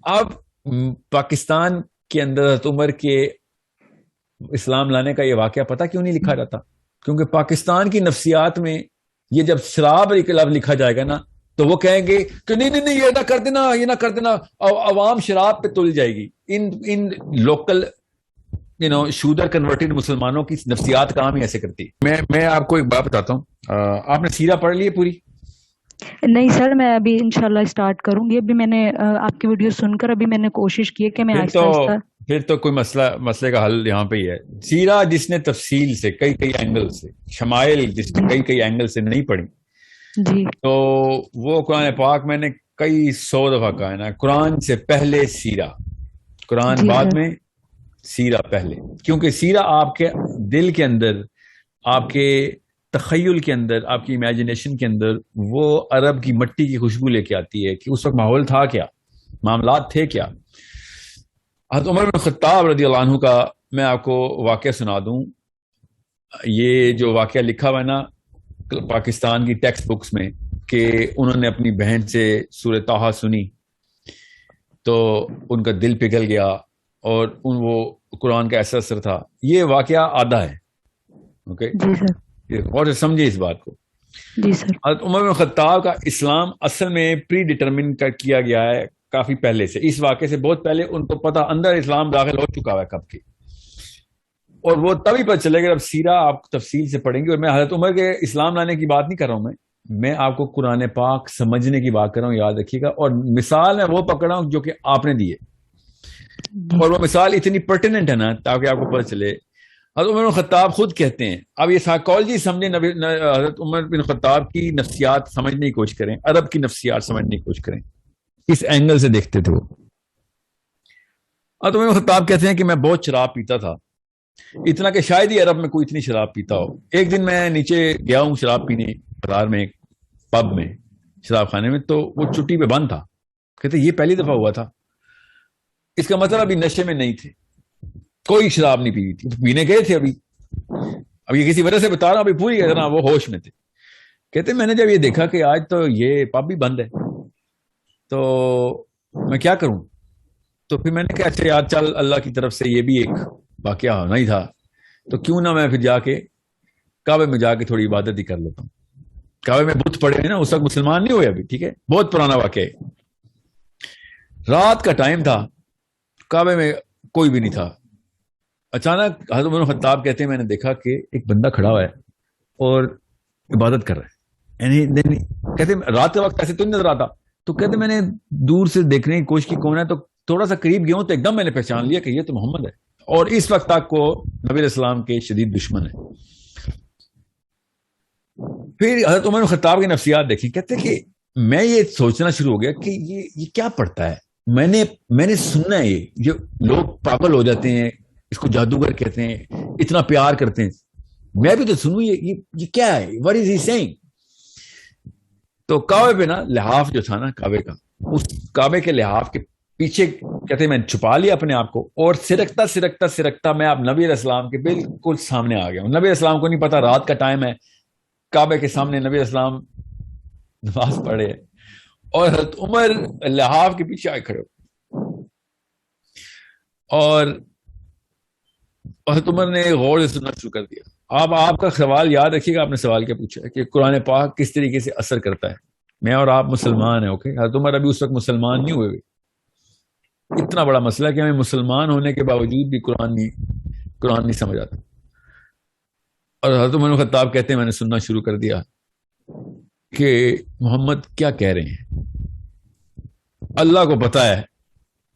اب پاکستان کے اندر حضرت عمر کے اسلام لانے کا یہ واقعہ پتہ کیوں نہیں لکھا جاتا؟ کیونکہ پاکستان کی نفسیات میں یہ جب شراب لفظ لکھا جائے گا نا تو وہ کہیں گے کہ نہیں نہیں نہیں یہ نہ کر دینا، یہ نہ کر دینا، عوام شراب پہ تل جائے گی. ان لوکل شودر کنورٹڈ مسلمانوں کی نفسیات کام ہی ایسے کرتی. میں آپ کو ایک بات بتاتا ہوں. آپ نے سیرہ پڑھ لی ہے پوری؟ نہیں سر، میں ابھی انشاءاللہ اسٹارٹ کروں گی. ابھی میں نے آپ کی ویڈیو سن کر ابھی میں نے کوشش کی ہے کہ میں آہستہ آہستہ. پھر تو کوئی مسئلے کا حل یہاں پہ ہی ہے. سیرہ جس نے تفصیل سے کئی اینگل سے، شمائل جس نے کئی اینگل سے نہیں پڑھی جی تو وہ قرآن پاک میں نے کئی 100 دفعہ کہا ہے نا، قرآن سے پہلے سیرہ، قرآن جی بعد سر. میں سیرہ پہلے. کیونکہ سیرہ آپ کے دل کے اندر، آپ کے تخیل کے اندر، آپ کی امیجنیشن کے اندر وہ عرب کی مٹی کی خوشبو لے کے آتی ہے کہ اس وقت ماحول تھا کیا، معاملات تھے کیا. حضرت عمر بن خطاب رضی اللہ عنہ کا میں آپ کو واقعہ سنا دوں. یہ جو واقعہ لکھا ہوا ہے نا پاکستان کی ٹیکسٹ بکس میں کہ انہوں نے اپنی بہن سے سورہ طٰہٰ سنی تو ان کا دل پگھل گیا اور وہ قرآن کا ایسا اثر تھا. یہ واقعہ آدھا ہے. اوکے جی سر. اور سمجھے اس بات کو. جی سر. حضرت عمر بن خطاب کا اسلام اصل میں پری ڈیٹرمن کیا گیا ہے کافی پہلے سے. اس واقعے سے بہت پہلے ان کو پتہ اندر اسلام داخل ہو چکا ہے کب کے، اور وہ تبھی پتہ چلے گا جب سیرہ آپ تفصیل سے پڑھیں گے. اور میں حضرت عمر کے اسلام لانے کی بات نہیں کر رہا ہوں، میں آپ کو قرآن پاک سمجھنے کی بات کر رہا ہوں، یاد رکھیے گا. اور مثال میں وہ پکڑا ہوں جو کہ آپ نے دی ہے، اور وہ مثال اتنی پرٹیننٹ ہے نا تاکہ آپ کو پتہ چلے. حضرت عمر بن خطاب خود کہتے ہیں، اب یہ سائیکالوجی سمجھیں، حضرت عمر بن خطاب کی نفسیات سمجھنے کی کوشش کریں، عرب کی نفسیات سمجھنے کی کوشش کریں، اس اینگل سے دیکھتے تھے وہ. حضرت عمر بن خطاب کہتے ہیں کہ میں بہت شراب پیتا تھا، اتنا کہ شاید ہی عرب میں کوئی اتنی شراب پیتا ہو. ایک دن میں نیچے گیا ہوں شراب پینے بازار میں، پب میں، شراب خانے میں، تو وہ چھٹی پہ بند تھا. کہتے یہ پہلی دفعہ ہوا تھا. اس کا مطلب ابھی نشے میں نہیں تھے، کوئی شراب نہیں پی تھی، پینے گئے تھے. اب یہ کسی وجہ سے بتا رہا ہوں، ابھی پوری طرح وہ ہوش میں تھے. کہتے میں نے جب یہ دیکھا کہ آج تو یہ پب بھی بند ہے تو میں کیا کروں. تو پھر میں نے کہا اچھا یار چل، اللہ کی طرف سے یہ بھی ایک واقعہ ہونا ہی تھا تو کیوں نہ میں پھر جا کے کعبے میں جا کے تھوڑی عبادت ہی کر لیتا ہوں. کعبے میں بت پڑے ہیں نا، اس وقت مسلمان نہیں ہوئے ابھی، ٹھیک ہے، بہت پرانا واقعہ ہے. رات کا ٹائم تھا، کعبے میں کوئی بھی نہیں تھا. اچانک حضرت عمر بن خطاب کہتے ہیں میں نے دیکھا کہ ایک بندہ کھڑا ہوا ہے اور عبادت کر رہا ہے. کہتے رات کے وقت ایسے تو نہیں نظر آتا. تو کہتے میں نے دور سے دیکھنے کی کوشش کی کون ہے، تو تھوڑا سا قریب گیا ہوں تو ایک دم میں نے پہچان لیا کہ یہ تو محمد ہے، اور اس وقت تک کو نبی علیہ السلام کے شدید دشمن ہے. پھر حضرت عمر بن خطاب کی نفسیات دیکھیں. کہتے کہ میں یہ سوچنا شروع ہو گیا کہ یہ کیا پڑھتا ہے. میں نے سننا ہے یہ لوگ پاگل ہو جاتے ہیں، اس کو جادوگر کہتے ہیں، اتنا پیار کرتے ہیں، میں بھی تو سنوں یہ کیا ہے، what is he saying. تو کعبے پہ نا لحاف جو تھا نا کعبے کا، اس کعبے کے لحاف کے پیچھے کہتے میں چھپا لیا اپنے آپ کو، اور سرکتا سرکتا سرکتا میں آپ نبی علیہ السلام کے بالکل سامنے آ گیا ہوں. نبی علیہ السلام کو نہیں پتا رات کا ٹائم ہے، کعبے کے سامنے نبی علیہ السلام نماز پڑھے اور حضرت عمر لحاف کے پیچھے آئے کھڑے ہو. اور حضرت عمر نے غور سے سننا شروع کر دیا. آپ کا سوال یاد رکھیے گا، آپ نے سوال کیا پوچھا ہے کہ قرآن پاک کس طریقے سے اثر کرتا ہے. میں اور آپ مسلمان ہیں، اوکے. حضرت عمر ابھی اس وقت مسلمان نہیں ہوئے. اتنا بڑا مسئلہ کہ ہمیں مسلمان ہونے کے باوجود بھی قرآن نہیں سمجھ آتا. اور حضرت عمر بن خطاب کہتے ہیں میں نے سننا شروع کر دیا کہ محمد کیا کہہ رہے ہیں. اللہ کو پتا ہے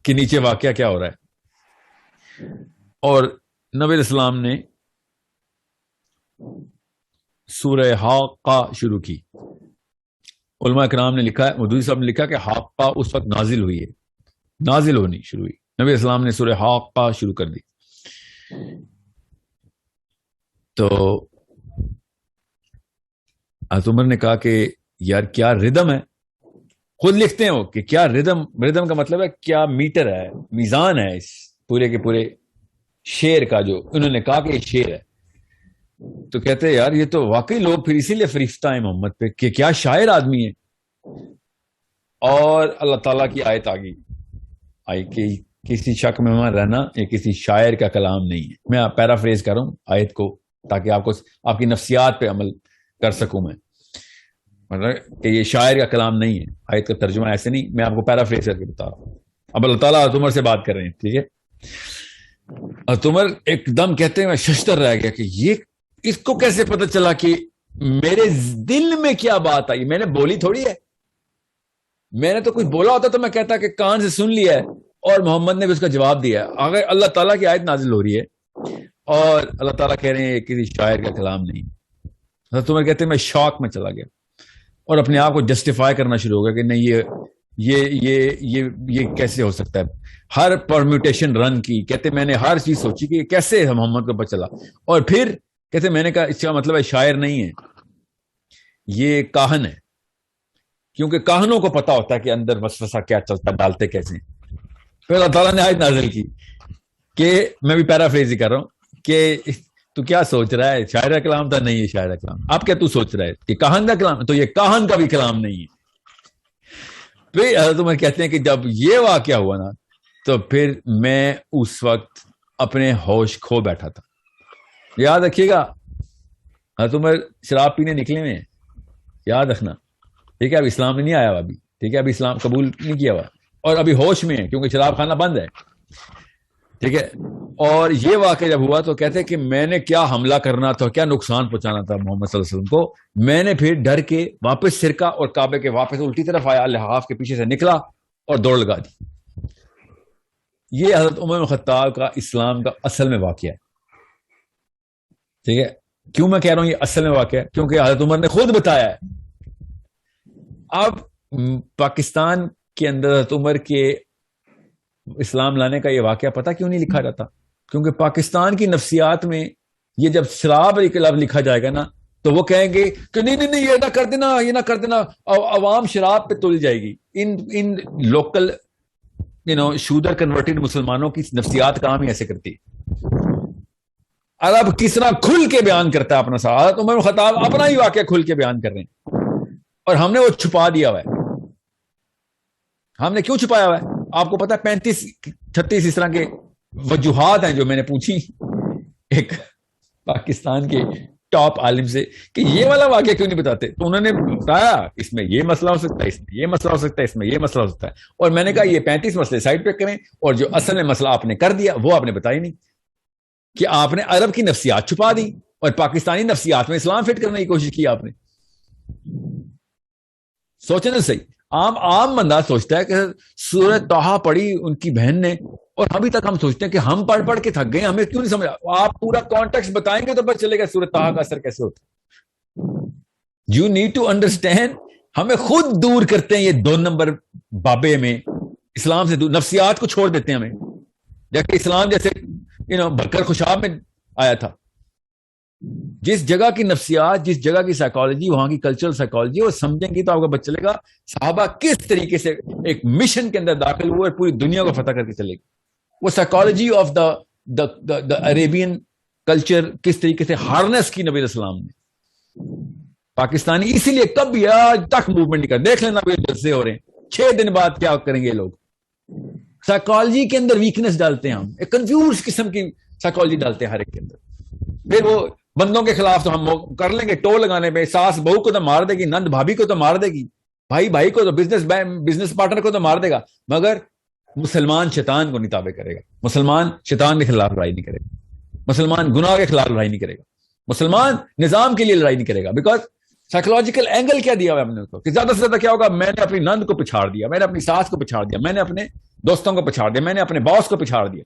کہ نیچے واقعہ کیا ہو رہا ہے. اور نبی علیہ السلام نے سورہ حاقہ شروع کی. علماء کرام نے لکھا ہے، مودودی صاحب نے لکھا کہ حاقہ اس وقت نازل ہوئی ہے، نازل ہونی شروع ہوئی. نبی علیہ السلام نے سورہ حاقہ شروع کر دی. تو حضرت عمر نے کہا کہ یار کیا ردم ہے. خود لکھتے ہیں وہ کہ کیا ردم کا مطلب ہے کیا میٹر ہے، میزان ہے اس پورے کے پورے شعر کا، جو انہوں نے کہا کہ یہ شعر ہے. تو کہتے ہیں یار یہ تو واقعی لوگ پھر اسی لیے فریفتہ ہیں محمد پہ کہ کیا شاعر آدمی ہے. اور اللہ تعالیٰ کی آیت آ گئی. آئی کہ کسی شک میں رہنا یہ کسی شاعر کا کلام نہیں ہے. میں پیرافریز کر رہا ہوں آیت کو تاکہ آپ کی نفسیات پہ عمل کر سکوں میں. مطلب کہ یہ شاعر کا کلام نہیں ہے, آیت کا ترجمہ ایسے نہیں, میں آپ کو پیرافریز کر کے بتا رہا ہوں. اب اللہ تعالیٰ حضرت عمر سے بات کر رہے ہیں, ٹھیک ہے. حضرت عمر ایک دم کہتے ہیں میں ششتر رہ گیا کہ یہ اس کو کیسے پتہ چلا کہ میرے دل میں کیا بات آئی. میں نے بولی تھوڑی ہے, میں نے تو کچھ بولا ہوتا تو میں کہتا کہ کان سے سن لیا ہے اور محمد نے بھی اس کا جواب دیا ہے. اگر اللہ تعالیٰ کی آیت نازل ہو رہی ہے اور اللہ تعالیٰ کہہ رہے ہیں یہ کسی شاعر کا کلام نہیں. حضرت عمر کہتے ہیں میں شوق میں چلا گیا اور اپنے آپ کو جسٹیفائی کرنا شروع ہو گیا کہ نہیں یہ کیسے ہو سکتا ہے. ہر پرمیوٹیشن رن کی, کہتے میں نے ہر چیز سوچی کہ کیسے محمد کو پتہ چلا. اور پھر کہتے میں نے کہا اس کا مطلب ہے شاعر نہیں ہے, یہ کاہن ہے, کیونکہ کاہنوں کو پتا ہوتا ہے کہ اندر وسوسہ کیا چلتا ہے, ڈالتے کیسے. پھر اللہ تعالیٰ نے آیت نازل کی کہ میں بھی پیرافریز ہی کر رہا ہوں کہ تو کیا سوچ رہا ہے, شاعر کا کلام تھا, نہیں ہے شاعر کا کلام. آپ کیا تو سوچ رہا ہے کہ کاہن کا کلام, تو یہ کاہن کا بھی کلام نہیں ہے. پھر حضرت عمر کہتے ہیں کہ جب یہ واقعہ ہوا نا تو پھر میں اس وقت اپنے ہوش کھو بیٹھا تھا. یاد رکھیے گا حضرت عمر شراب پینے نکلے ہوئے ہیں, یاد رکھنا, ٹھیک ہے. اب اسلام میں نہیں آیا ہوا ابھی, ٹھیک ہے, ابھی اسلام قبول نہیں کیا ہوا اور ابھی ہوش میں ہے کیونکہ شراب خانہ بند ہے, ٹھیک ہے. اور یہ واقعہ جب ہوا تو کہتے ہیں کہ میں نے کیا حملہ کرنا تھا, کیا نقصان پہنچانا تھا محمد صلی اللہ علیہ وسلم کو. میں نے پھر ڈر کے واپس سرکا اور کعبے کے واپس الٹی طرف آیا, لحاف کے پیچھے سے نکلا اور دوڑ لگا دی. یہ حضرت عمر بن خطاب کا اسلام کا اصل میں واقعہ ہے, ٹھیک ہے. کیوں میں کہہ رہا ہوں یہ اصل میں واقعہ ہے, کیونکہ حضرت عمر نے خود بتایا ہے. اب پاکستان کے اندر حضرت عمر کے اسلام لانے کا یہ واقعہ پتہ کیوں نہیں لکھا جاتا, کیونکہ پاکستان کی نفسیات میں یہ جب شراب لکھا جائے گا نا تو وہ کہیں گے کہ نہیں یہ نہ کر دینا, یہ نہ کر دینا, عوام شراب پہ تل جائے گی. ان لوکل شودر کنورٹڈ مسلمانوں کی نفسیات کام ہی ایسے کرتی. عرب کس طرح کھل کے بیان کرتا ہے اپنا ساتھ, حضرت عمر بن خطاب اپنا ہی واقعہ کھل کے بیان کر رہے ہیں اور ہم نے وہ چھپا دیا ہوا ہے. ہم نے کیوں چھپایا ہوا ہے آپ کو پتا ہے؟ 35-36 اس طرح کے وجوہات ہیں جو میں نے پوچھی ایک پاکستان کے ٹاپ عالم سے کہ یہ والا واقعہ کیوں نہیں بتاتے, تو انہوں نے بتایا اس میں یہ مسئلہ ہو سکتا ہے, اس میں یہ مسئلہ ہو سکتا ہے, اس میں یہ مسئلہ ہو سکتا ہے. اور میں نے کہا یہ 35 مسئلے سائڈ پہ کریں اور جو اصل میں مسئلہ آپ نے کر دیا وہ آپ نے بتائی نہیں, کہ آپ نے عرب کی نفسیات چھپا دی اور پاکستانی نفسیات میں اسلام فٹ کرنے کی کوشش کی آپ نے. سوچیں نا صحیح, عام بندہ سوچتا ہے کہ سورۃ طٰہٰ پڑھی ان کی بہن نے اور ابھی تک ہم سوچتے ہیں کہ ہم پڑھ کے تھک گئے, ہمیں کیوں نہیں سمجھا. آپ پورا کانٹیکسٹ بتائیں گے تو پتہ چلے گا سورۃ طٰہٰ کا اثر کیسے ہوتا ہے. You need to understand. ہمیں خود دور کرتے ہیں یہ 2 نمبر بابے میں, اسلام سے دور, نفسیات کو چھوڑ دیتے ہیں ہمیں. جبکہ اسلام جیسے بکر خوشاب میں آیا تھا, جس جگہ کی نفسیات, جس جگہ کی سائیکالوجی, وہاں کی کلچرل سائیکالوجی وہ سمجھیں گی تو آپ کو پتہ چلے گا صحابہ کس طریقے سے ایک مشن کے اندر داخل ہوئے اور پوری دنیا کو فتح کر کے چلے گا. وہ psychology of the Arabian culture کس طریقے سے ہارنس کی نبی السلام نے. پاکستانی اسی لیے کبھی آج تک موومنٹ نہیں کر, دیکھ لینا جلسے ہو رہے ہیں, 6 دن بعد کیا کریں گے لوگ. سائیکالوجی کے اندر ویکنس ڈالتے ہیں ہم, ایک کنفیوز قسم کی سائیکالوجی ڈالتے ہیں ہر ایک کے اندر. پھر وہ بندوں کے خلاف تو ہم کر لیں گے ٹو لگانے پہ, ساس بہو کو تو مار دے گی, نند بھابھی کو تو مار دے گی, بھائی کو تو بزنس پارٹنر کو تو مار دے گا, مگر مسلمان شیطان کو نہیں تابع کرے گا. مسلمان شیطان کے خلاف لڑائی نہیں کرے گا, مسلمان گناہ کے خلاف لڑائی نہیں کرے گا, مسلمان نظام کے لیے لڑائی نہیں کرے گا. بیکاز سائیکولوجیکل اینگل کیا دیا ہوا ہم نے اس کو کہ زیادہ سے زیادہ کیا ہوگا, میں نے اپنی نند کو پچھاڑ دیا, میں نے اپنی ساس کو پچھاڑ دیا, میں نے اپنے دوستوں کو پچھاڑ دیا, میں نے اپنے باس کو پچھاڑ دیا.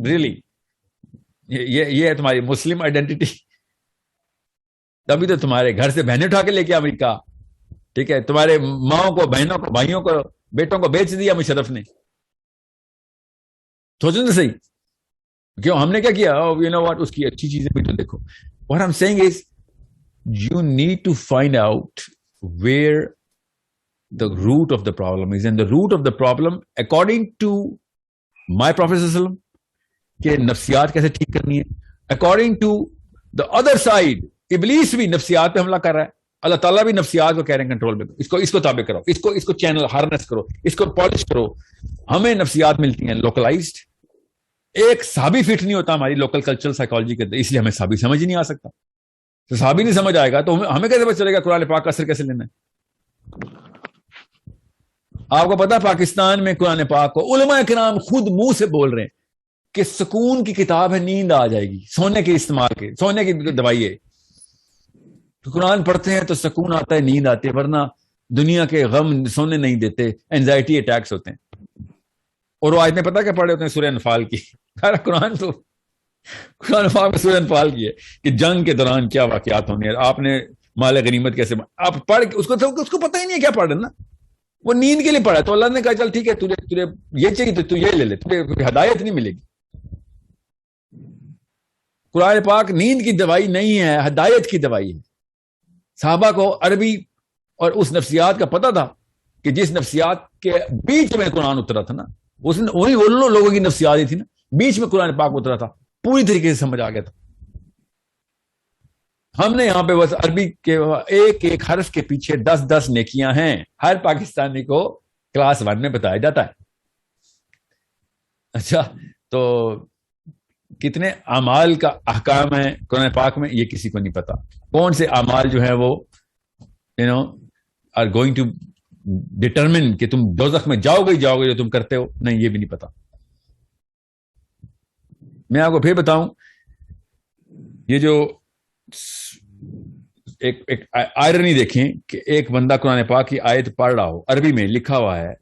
ریلی یہ ہے تمہاری مسلم آئیڈینٹی. تبھی تو تمہارے گھر سے بہنیں اٹھا کے لے کے امریکہ, ٹھیک ہے, تمہارے ماؤں کو, بہنوں کو, بھائیوں کو, بیٹوں کو بیچ دیا مشرف نے. سوچو نا صحیح, کیوں ہم نے کیا کیا, یو نو واٹ, اس کی اچھی چیزیں بھی تو دیکھو. What I'm saying is you need to find out where the root of the problem is, and the root of the problem according to my Prophet sallallahu alaihi wasallam کہ نفسیات کیسے ٹھیک کرنی ہے, according to the other side ابلیس بھی نفسیات پہ حملہ کر رہا ہے, اللہ تعالیٰ بھی نفسیات کو کہہ رہے ہیں کنٹرول میں, اس کو تابع کرو, اس کو چینل ہارنس کرو, اس کو پالش کرو. ہمیں نفسیات ملتی ہیں لوکلائزڈ. ایک صحابی فٹ نہیں ہوتا ہماری لوکل کلچرل سائیکالوجی کے، اس لیے ہمیں صحابی سمجھ ہی نہیں آ سکتا. تو صحابی نہیں سمجھ آئے گا تو ہمیں کیسے پتہ چلے گا قرآن پاک کا اثر کیسے لینا ہے؟ آپ کو پتا پاکستان میں قرآن پاک کو علماء کرام خود منہ سے بول رہے ہیں کہ سکون کی کتاب ہے، نیند آ جائے گی، سونے کے استعمال کے، سونے کی دوائی ہے. تو قرآن پڑھتے ہیں تو سکون آتا ہے، نیند آتی ہے، ورنہ دنیا کے غم سونے نہیں دیتے، اینزائٹی اٹیکس ہوتے ہیں. اور وہ آیتیں پتہ کیا پڑھے ہوتے ہیں؟ سورہ انفال کی. قرآن پاک میں سورہ انفال کی ہے کہ جنگ کے دوران کیا واقعات ہونے ہیں، آپ نے مال غنیمت کیسے، آپ پڑھ کے اس کو پتہ ہی نہیں ہے کیا پڑھ رہے نا، وہ نیند کے لیے پڑھا. تو اللہ نے کہا چل ٹھیک ہے، تجھے یہ چاہیے تو تو یہ لے لے، تجھے ہدایت نہیں ملے گی. قرآن پاک نیند کی دوائی نہیں ہے، ہدایت کی دوائی ہے. صحابہ کو عربی اور اس نفسیات کا پتہ تھا کہ جس نفسیات کے بیچ میں قرآن اترا تھا نا، وہی ان لوگوں کی نفسیات ہی تھی نا، بیچ میں قرآن پاک اترا تھا، پوری طریقے سے سمجھ آ گیا تھا. ہم نے یہاں پہ بس عربی کے ایک ایک حرف کے پیچھے 10 نیکیاں ہیں، ہر پاکستانی کو کلاس 1 میں بتایا جاتا ہے. اچھا، تو کتنے اعمال کا احکام ہے قرآن پاک میں یہ کسی کو نہیں پتا. کون سے اعمال جو ہے وہ آر گوئنگ ٹو ڈٹرمن کہ تم دوزخ میں جاؤ گے جو تم کرتے ہو، نہیں، یہ بھی نہیں پتا. میں آپ کو پھر بتاؤں، یہ جو ایک آئرنی دیکھیں کہ ایک بندہ قرآن پاک کی آیت پڑھ رہا ہو، عربی میں لکھا ہوا ہے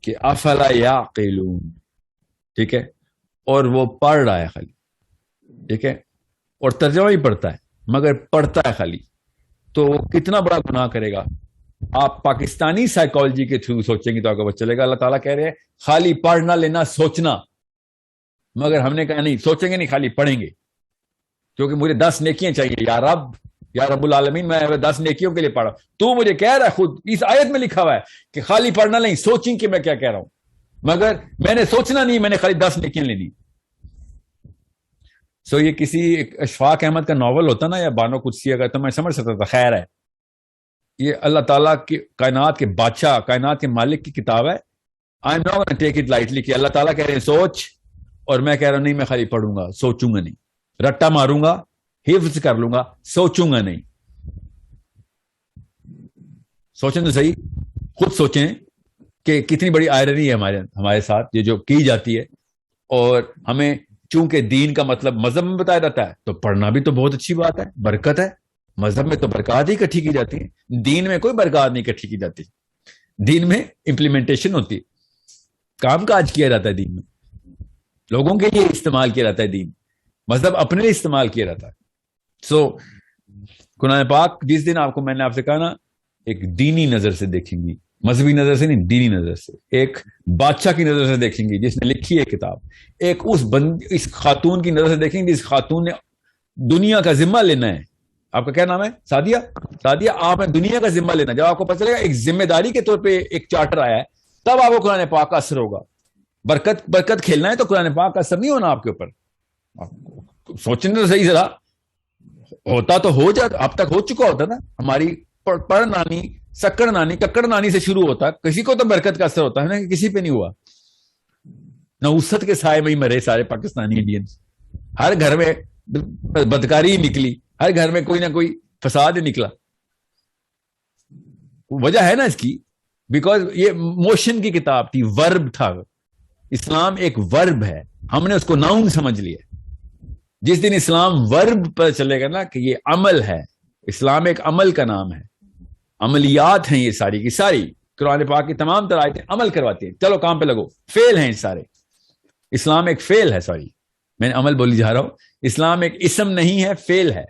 کہ افلا یعقلون، ٹھیک ہے، اور وہ پڑھ رہا ہے خالی، ٹھیک ہے، اور ترجمہ بھی پڑھتا ہے مگر پڑھتا ہے خالی، تو وہ کتنا بڑا گناہ کرے گا. آپ پاکستانی سائیکالوجی کے تھرو سوچیں گے تو آپ کو پتہ چلے گا. اللہ تعالیٰ کہہ رہے ہیں خالی پڑھنا لینا سوچنا، مگر ہم نے کہا نہیں، سوچیں گے نہیں، خالی پڑھیں گے، کیونکہ مجھے 10 نیکیاں چاہیے. یا رب العالمین، میں 10 نیکیوں کے لیے پڑھا. تو مجھے کہہ رہا ہے، خود اس آیت میں لکھا ہوا ہے کہ خالی پڑھنا نہیں، سوچیں کہ میں کیا کہہ رہا ہوں، مگر میں نے سوچنا نہیں، میں نے خالی 10 نیکیاں لینی. سو یہ کسی اشفاق احمد کا ناول ہوتا نا، یا بانو قدسی کا، تو میں سمجھ سکتا تھا خیر ہے. یہ اللہ تعالیٰ کی کائنات کے بادشاہ، کائنات کے مالک کی کتاب ہے. I am not gonna take it lightly کہ اللہ تعالیٰ کہہ رہے ہیں سوچ، اور میں کہہ رہا ہوں نہیں، میں خالی پڑھوں گا، سوچوں گا نہیں، رٹا ماروں گا، حفظ کر لوں گا، سوچوں گا نہیں. سوچیں تو صحیح، خود سوچیں کہ کتنی بڑی آئرنی ہے ہمارے ساتھ یہ جو کی جاتی ہے. اور ہمیں چونکہ دین کا مطلب مذہب میں بتایا جاتا ہے تو پڑھنا بھی تو بہت اچھی بات ہے، برکت ہے. مذہب میں تو برکات ہی اکٹھی کی جاتی ہیں، دین میں کوئی برکات نہیں اکٹھی کی جاتی. دین میں امپلیمنٹیشن ہوتی ہے، کام کاج کیا جاتا ہے دین میں، لوگوں کے لیے استعمال کیا جاتا ہے دین، مذہب اپنے لیے استعمال کیا جاتا ہے. سو قرآن پاک جس دن آپ کو میں نے آپ سے کہا نا ایک دینی نظر سے دیکھیں گی، مذہبی نظر سے نہیں، دینی نظر سے، ایک بادشاہ کی نظر سے دیکھیں گی جس نے لکھی ہے کتاب، ایک اس خاتون کی نظر سے دیکھیں گی جس خاتون نے دنیا کا ذمہ لینا ہے. آپ کا کیا نام ہے؟ سعدیہ، آپ نے دنیا کا ذمہ لینا. جب آپ کو پتہ چلے گا ایک ذمہ داری کے طور پہ ایک چارٹر آیا ہے، تب آپ کو قرآن پاک کا اثر ہوگا. برکت کھیلنا ہے تو قرآن پاک کا اثر نہیں ہونا آپ کے اوپر. سوچنے تو صحیح، ذرا ہوتا تو ہو جاتا، اب تک ہو چکا ہوتا نا. ہماری پڑھ نانی، سکڑ نانی، ککڑ نانی سے شروع ہوتا، کسی کو تو برکت کا اثر ہوتا ہے نا، کہ کسی پہ نہیں ہوا. نوست کے سائے میں ہی مرے سارے پاکستانی انڈینز. ہر گھر میں بدکاری نکلی، ہر گھر میں کوئی نہ کوئی فساد نکلا. وجہ ہے نا اس کی، بیکاز یہ موشن کی کتاب تھی، ورب تھا. اسلام ایک ورب ہے، ہم نے اس کو ناؤن سمجھ لیا. جس دن اسلام ورب پر چلے گا نا کہ یہ عمل ہے، اسلام ایک عمل کا نام ہے، عملیات ہیں یہ ساری کی ساری. قرآن پاک کی تمام تر آیتیں عمل کرواتی ہیں، چلو کام پہ لگو، فعل ہیں سارے. اسلام ایک فعل ہے، سوری میں نے عمل بولی جا رہا ہوں. اسلام ایک اسم نہیں ہے، فعل ہے.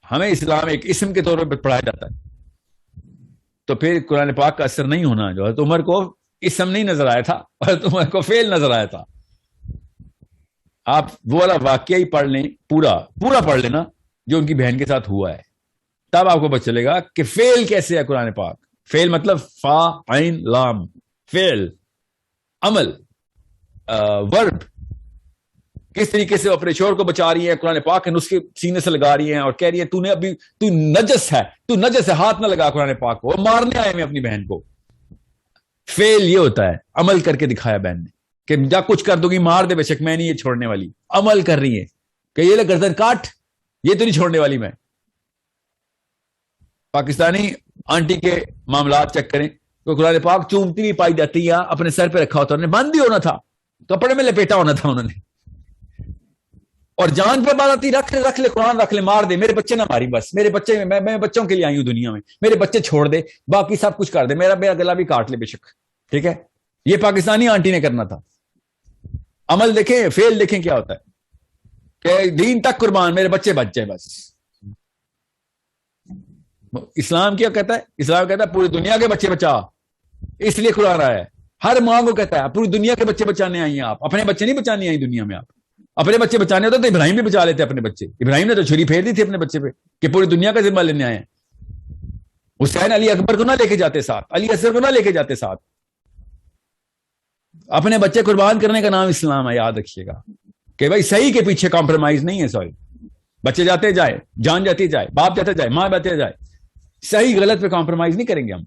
ہمیں اسلام ایک اسم کے طور پر پڑھایا جاتا ہے، تو پھر قرآن پاک کا اثر نہیں ہونا. جو حضرت عمر کو اسم نہیں نظر آیا تھا، حضرت عمر کو فعل نظر آیا تھا. آپ وہ والا واقعہ ہی پڑھ لیں، پورا پڑھ لینا جو ان کی بہن کے ساتھ ہوا ہے، تب آپ کو پتہ چلے گا کہ فعل کیسے ہے قرآن پاک. فعل مطلب فا عین لام، فعل، عمل، ورب. کس طریقے سے اپنے شوہر کو بچا رہی ہیں، قرآن پاک کے نسخے سینے سے لگا رہی ہیں اور کہہ رہی ہیں تو نجس ہے، ہاتھ نہ لگا قرآن پاک کو، اور مارنے آئے میں اپنی بہن کو. فیل یہ ہوتا ہے عمل کر کے دکھایا بہن نے کہ جا کچھ کر دو گی مار دے بے شک میں نہیں یہ چھوڑنے والی. عمل کر رہی ہے کہ یہ لے گردن کاٹ, یہ تو نہیں چھوڑنے والی میں. پاکستانی آنٹی کے معاملات چیک کریں تو قرآن پاک چومتی بھی پائی جاتی ہے, اپنے سر پہ رکھا ہوتا, انہوں نے بند ہی ہونا تھا, کپڑے میں لپیٹا ہونا تھا انہوں نے, اور جان پہ بات آتی رکھ لے قرآن رکھ لے مار دے, میرے بچے نہ ماری, بس میرے بچے, میں بچوں کے لیے آئی ہوں دنیا میں, میرے بچے چھوڑ دے, باقی سب کچھ کر دے, میرا گلا بھی کاٹ لے بے شک. ٹھیک ہے, یہ پاکستانی آنٹی نے کرنا تھا. عمل دیکھیں, فیل دیکھیں کیا ہوتا ہے کہ دین تک قربان, میرے بچے بچ جائے بس. اسلام کیا کہتا ہے؟ اسلام کہتا ہے پوری دنیا کے بچے بچا, اس لیے قرآن آیا ہے. ہر ماں کو کہتا ہے پوری دنیا کے بچے بچانے آئی ہیں آپ, اپنے بچے نہیں بچانے آئی دنیا میں. آپ اپنے بچے بچانے ہوتے تو ابراہیم بھی بچا لیتے اپنے بچے. ابراہیم نے تو چھری پھیر دی تھی اپنے بچے پہ کہ پوری دنیا کا ذمہ لینے آئے ہیں. حسین علی اکبر کو نہ لے کے جاتے ساتھ, علی اصغر کو نہ لے کے جاتے ساتھ. اپنے بچے قربان کرنے کا نام اسلام ہے, یاد رکھیے گا کہ بھائی صحیح کے پیچھے کمپرومائز نہیں ہے. سوری, بچے جاتے جائے, جان جاتی جائے, باپ جاتے جائے, ماں جاتے جائے, صحیح غلط پہ کمپرومائز نہیں کریں گے ہم.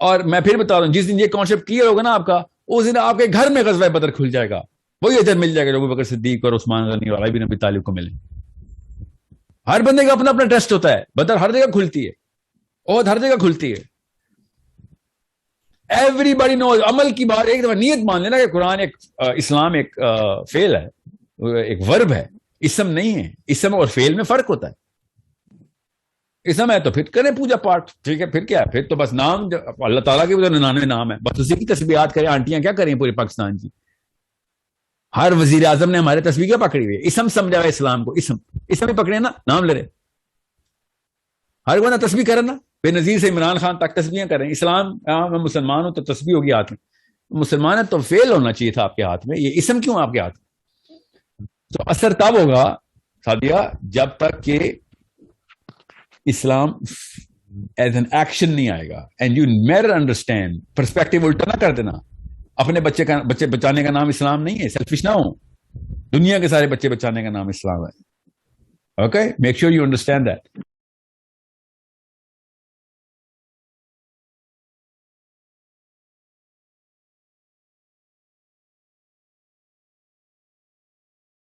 اور میں پھر بتا دوں, جس دن یہ کانسیپٹ کلیئر ہوگا نا آپ کا, اس دن آپ کے گھر میں غزوہ بدر کھل جائے گا. وہی اجر مل جائے گا جو ابو بکر صدیق اور عثمان غنی اور علی بن ابی طالب کو ملے. ہر بندے کا اپنا اپنا ٹیسٹ ہوتا ہے. بدر ہر جگہ کھلتی ہے, عہد ہر جگہ کھلتی ہے. ایوری باڈی نوز. عمل کی بات ایک دفعہ نیت مان لینا کہ قرآن ایک اسلام ایک فعل ہے, ایک ورب ہے, اسم نہیں ہے. اسم اور فعل میں فرق ہوتا ہے. اسم ہے تو پھر کریں پوجا پاٹ, ٹھیک ہے, پھر کیا ہے, پھر تو بس نام اللہ تعالیٰ کے 99 نام ہے, بس اسی کی تسبیحات کریں. آنٹیاں کیا کریں پورے پاکستان کی, ہر وزیر اعظم نے ہمارے تسبیح کیا پکڑی ہوئی ہے, اسم سمجھا ہوا اسلام کو. اسم ہی پکڑے نا, نام لے رہے. ہر بندہ تسبیح کرے نا, بے نظیر سے عمران خان تک تسبیحیں کریں. اسلام, میں مسلمان ہوں تو تسبیح ہوگی ہاتھ میں. مسلمان ہے تو فعل ہونا چاہیے تھا آپ کے ہاتھ میں, یہ اسم کیوں آپ کے ہاتھ میں؟ تو اثر تب ہوگا سادیہ جب تک کہ اسلام ایز این ایکشن نہیں آئے گا. And you never understand, perspective الٹا نہ کر دینا. اپنے بچے بچانے کا نام اسلام نہیں ہے, سیلفش نہ ہو. دنیا کے سارے بچے بچانے کا نام اسلام ہے. Okay, make sure you understand that.